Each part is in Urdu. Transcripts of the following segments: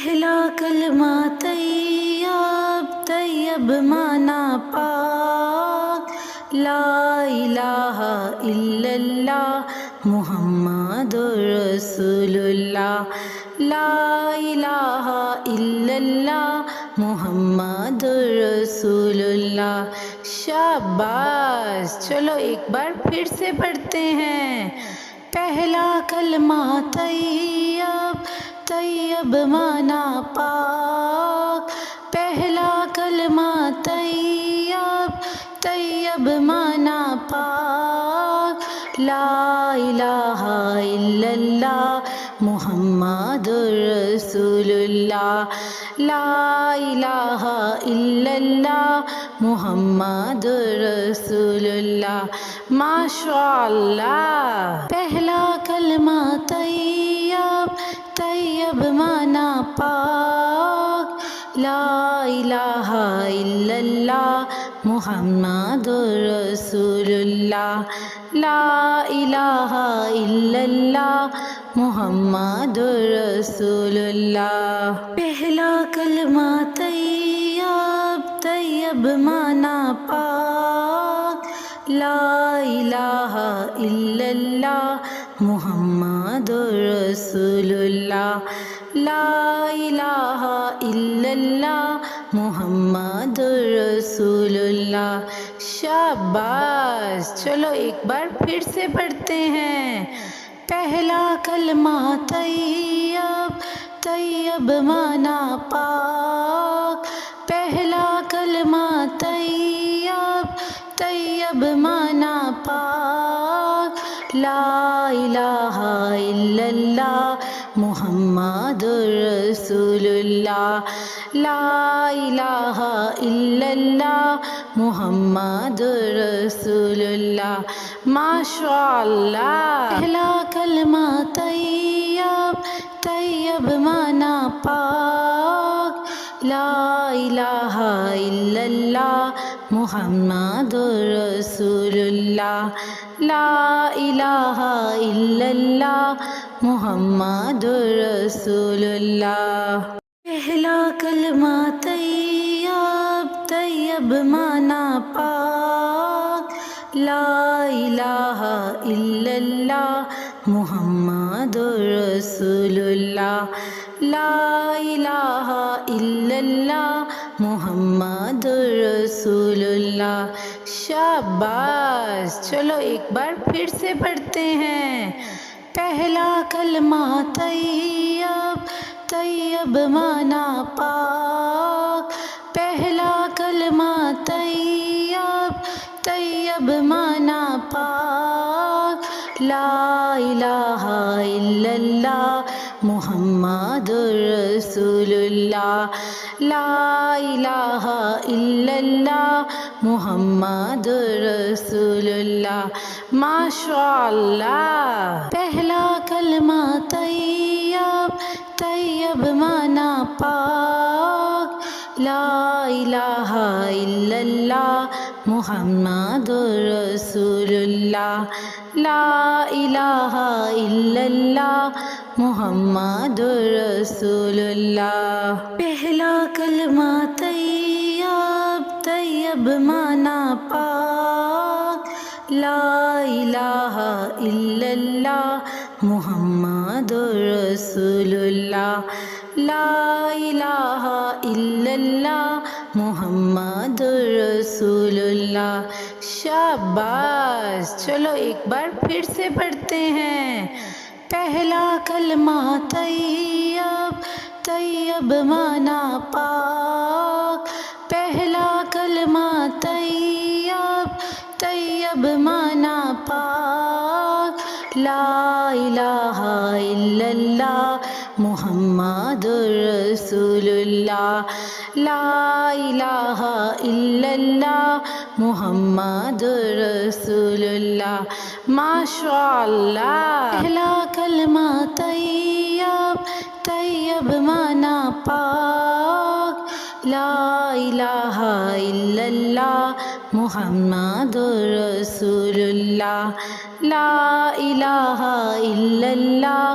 پہلا کلمہ طیب، طیب معنی پاک، لا الہ الا اللہ محمد رسول اللہ، لا الہ الا اللہ محمد رسول اللہ۔ شاباش، چلو ایک بار پھر سے پڑھتے ہیں۔ پہلا کلمہ طیب، طیب معنی پاک، پہلا کلمہ طیب، طیب معنی پاک، لا الہ الا اللہ محمد رسول اللہ، لا الہ الا اللہ محمد رسول اللہ۔ ماشاء اللہ، پہلا کلمہ طیب، طیب معنی پاک، لا الہ الا اللہ محمد رسول اللہ، لا الہ الا اللہ محمد رسول اللہ۔ پہلا کلمہ طیب، طیب معنی پاک، لا الہ الا اللہ محمد رسول اللہ، لا الہ الا اللہ محمد رسول اللہ۔ شاباش، چلو ایک بار پھر سے پڑھتے ہیں۔ پہلا کلمہ طیب، طیب معنی پاک، پہلا کلمہ طیب، طیب معنی پاک، لا الہ الا اللہ محمد رسول اللہ، لا الہ الا اللہ محمد رسول اللہ۔ ماشاء اللہ، پہلا کلمہ طیب، طیب معنی پاک، لا الہ الا اللہ محمد رسول اللہ، لا الہ الا اللہ محمد رسول اللہ۔ پہلا کلمہ طیب، طیب معنی پاک، لا الہ الا اللہ محمد رسول اللہ، لا الہ الا اللہ محمد رسول اللہ۔ شاباش، چلو ایک بار پھر سے پڑھتے ہیں۔ پہلا کلمہ طیب، طیب معنی پاک، پہلا کلمہ طیب، طیب معنی پاک، لا الہ الا اللہ محمد رسول اللہ، لا الہ الا اللہ محمد رسول اللہ۔ ماشاء اللہ، پہلا کلمہ طیب، طیب معنی پاک، لا الہ الا اللہ محمد رسول اللہ، لا الہ الا اللہ محمد رسول اللہ۔ پہلا کلمہ طیب، طیب معنی پاک، لا الہ الا اللہ محمد رسول اللہ، لا الہ الا اللہ محمد رسول اللہ۔ شاباش، چلو ایک بار پھر سے پڑھتے ہیں۔ پہلا کلمہ طیب، طیب معنی پاک، پہلا کلمہ طیب، طیب معنی پاک، لا الہ الا اللہ محمد رسول اللہ، لا الہ الا اللہ محمد رسول اللہ۔ ماشاء اللہ، پہلا کلمہ طیب، طیب معنی پاک، لا الہ الا اللہ محمد رسول اللہ، لا الہ الا اللہ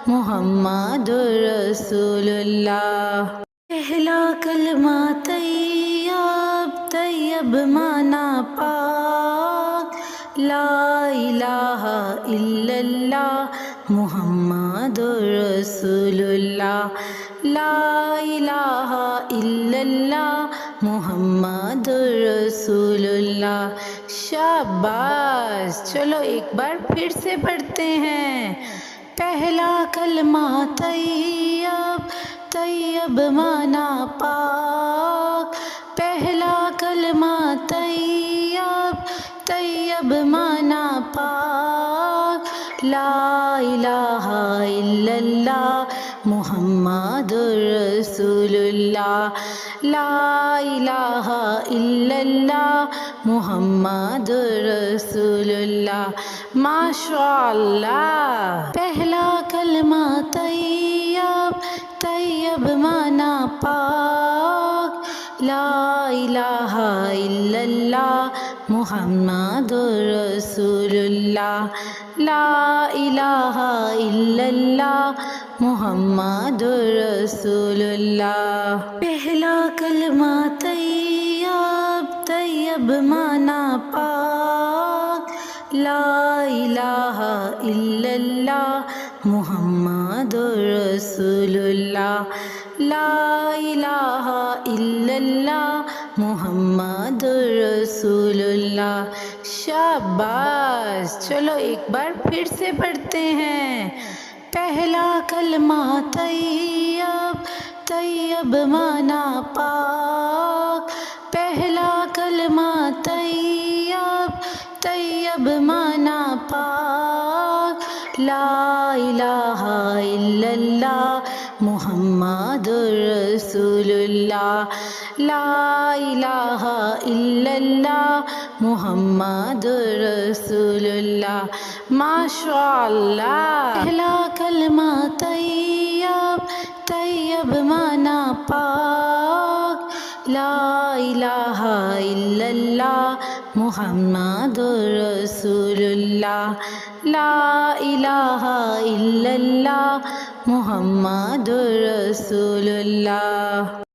محمد رسول اللہ۔ پہلا کلمہ طیب، طیب معنی پاک، لا الہ الا اللہ محمد رسول اللہ، لا الہ الا اللہ محمد رسول اللہ۔ شاباش، چلو ایک بار پھر سے پڑھتے ہیں۔ پہلا کلمہ طیب، طیب معنی پاک، پہلا کلمہ طیب، طیب معنی پاک، لا الہ الا اللہ محمد رسول اللہ، لا الہ الا اللہ محمد رسول اللہ۔ ماشاء اللہ۔ پہلا کلمہ طیب، طیب معنی پاک، لا الہ الا اللہ محمد رسول اللہ، لا الہ الا اللہ محمد رسول اللہ۔ پہلا کلمہ طیب، طیب معنی پاک، لا الہ الا اللہ محمد رسول اللہ، لا الہ الا اللہ محمد رسول اللہ۔ شاباش، چلو ایک بار پھر سے پڑھتے ہیں۔ پہلا کلمہ طیب، طیب معنی پاک، پہلا کلمہ طیب، طیب معنی پاک، لا الہ الا اللہ محمد رسول اللہ، لا الہ الا اللہ محمد رسول اللہ۔ ماشاء اللہ۔ پہلا کلمہ طیب، طیب معنی پاک، لا الہ الا اللہ محمد رسول اللہ، لا الہ الا اللہ محمد رسول اللہ۔